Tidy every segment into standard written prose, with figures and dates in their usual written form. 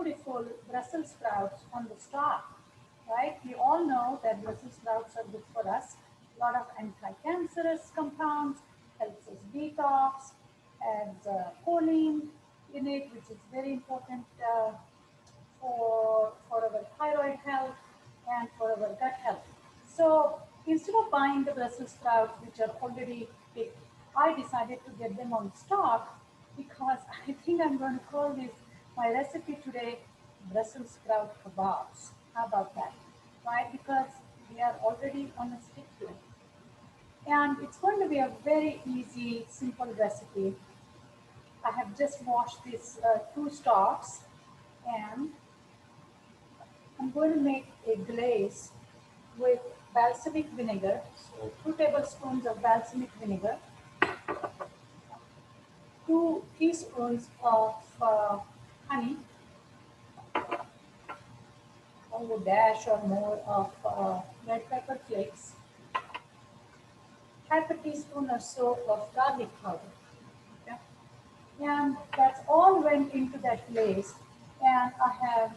beautiful Brussels sprouts on the stalk, right? We all know that Brussels sprouts are good for us. A lot of anti-cancerous compounds, helps us detox, adds choline in it, which is very important for our thyroid health and for our gut health. So instead of buying the Brussels sprouts, which are already picked, I decided to get them on stock because I think I'm going to call this my recipe today Brussels sprout kebabs. How about that? Right? Because we are already on a stick here. And it's going to be a very easy, simple recipe. I have just washed these two stalks and I'm going to make a glaze with balsamic vinegar. So 2 tablespoons of balsamic vinegar, 2 teaspoons of honey, or a dash or more of red pepper flakes, half a teaspoon or so of garlic powder. Okay? And that's all went into that glaze. And I have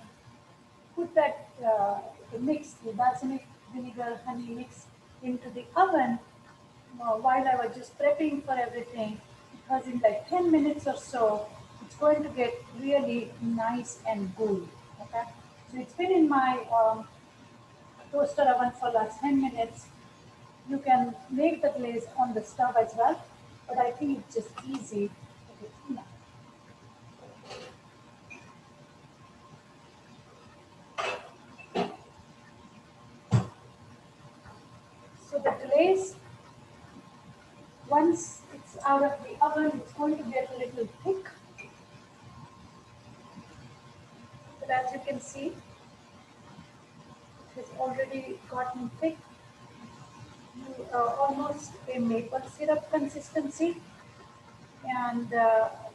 put that the mix, the balsamic vinegar honey mix into the oven while I was just prepping for everything because in like 10 minutes or so, it's going to get really nice and gooey. Okay, so it's been in my toaster oven for last 10 minutes. You can make the glaze on the stove as well, but I think it's just easy. Okay, so the glaze, once it's out of the oven, it's going to get a little thick. But as you can see, it has already gotten thick, almost a maple syrup consistency. And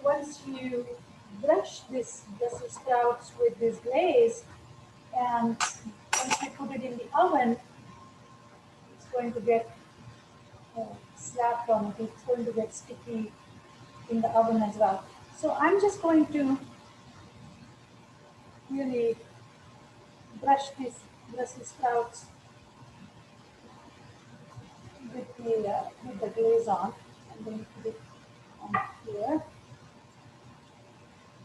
once you brush this Brussels sprouts with this glaze, and once you put it in the oven, it's going to get slapped on it. It's going to get sticky in the oven as well. So I'm just going to really brush these Brussels sprouts with the glaze on. I'm going to put it on here.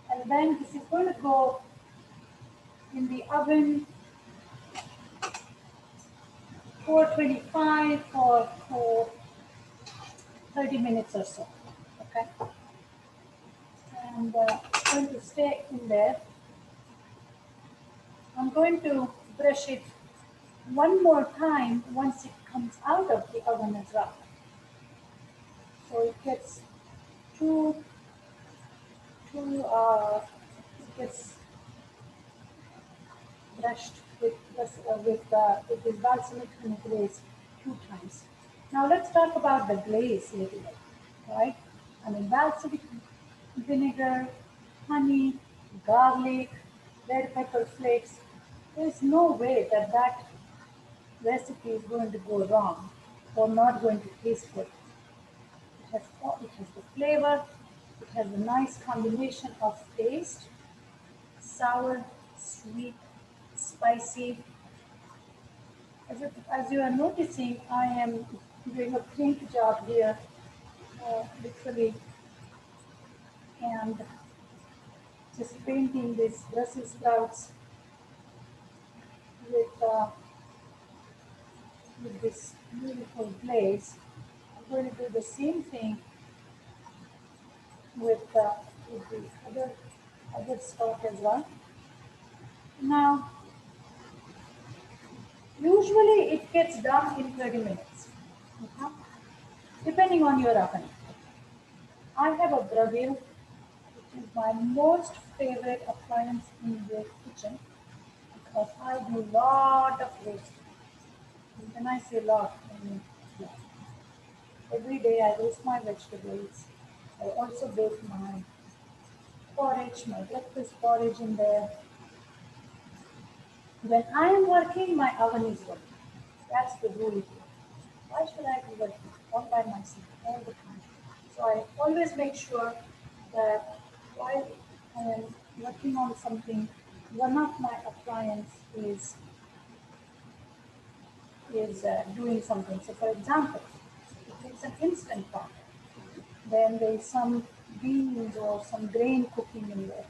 And then this is going to go in the oven 425 for 30 minutes or so. Okay, and it's going to stay in there. I'm going to brush it one more time once it comes out of the oven as well. So it gets it gets brushed with this balsamic honey glaze 2 times. Now let's talk about the glaze a little bit, right? I mean balsamic vinegar, honey, garlic, red pepper flakes. There is no way that that recipe is going to go wrong or not going to taste good. It has the flavor, it has a nice combination of taste, sour, sweet, spicy. As you are noticing, I am doing a paint job here, literally, and just painting these Brussels sprouts with, uh, with this beautiful glaze. I'm going to do the same thing with the other stock as well. Now, usually it gets done in 30 minutes, okay? Depending on your oven. I have a Breville, which is my most favorite appliance in the kitchen because I do a lot of roasting. When I say lot, I mean lot. Every day I roast my vegetables. I also bake my porridge, my breakfast porridge in there. When I am working, my oven is working. That's the rule here. Why should I be working all by myself all the time? So I always make sure that while I am working on something, one of my appliance is doing something. So, for example, if it's an instant pot, then there is some beans or some grain cooking in there.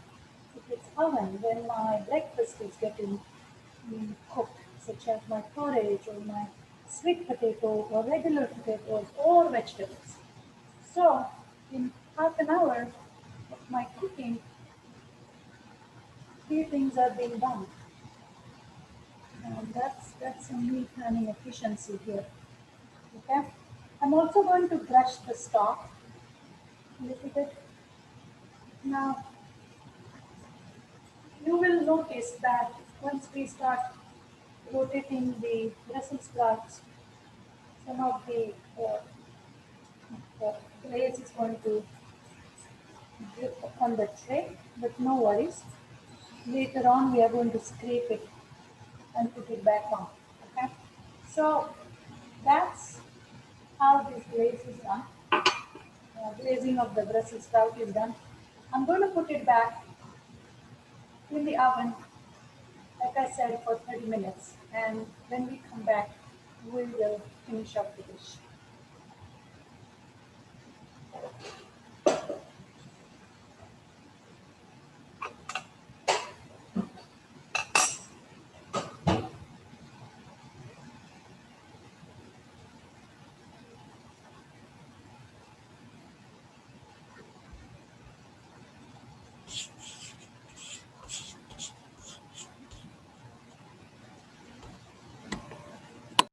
If it's oven, then my breakfast is getting cooked, such as my porridge or my sweet potato or regular potatoes or vegetables. So, in half an hour of my cooking, three things are being done. And that's a meal planning efficiency here. Okay. I'm also going to brush the stock a little bit. Now you will notice that once we start rotating the Brussels sprouts, some of the glaze is going to drip on the tray, but no worries. Later on, we are going to scrape it and put it back on. Okay, so that's how this glaze is done. Glazing of the Brussels sprout is done. I'm going to put it back in the oven, like I said, for 30 minutes. And when we come back, we will finish up the dish.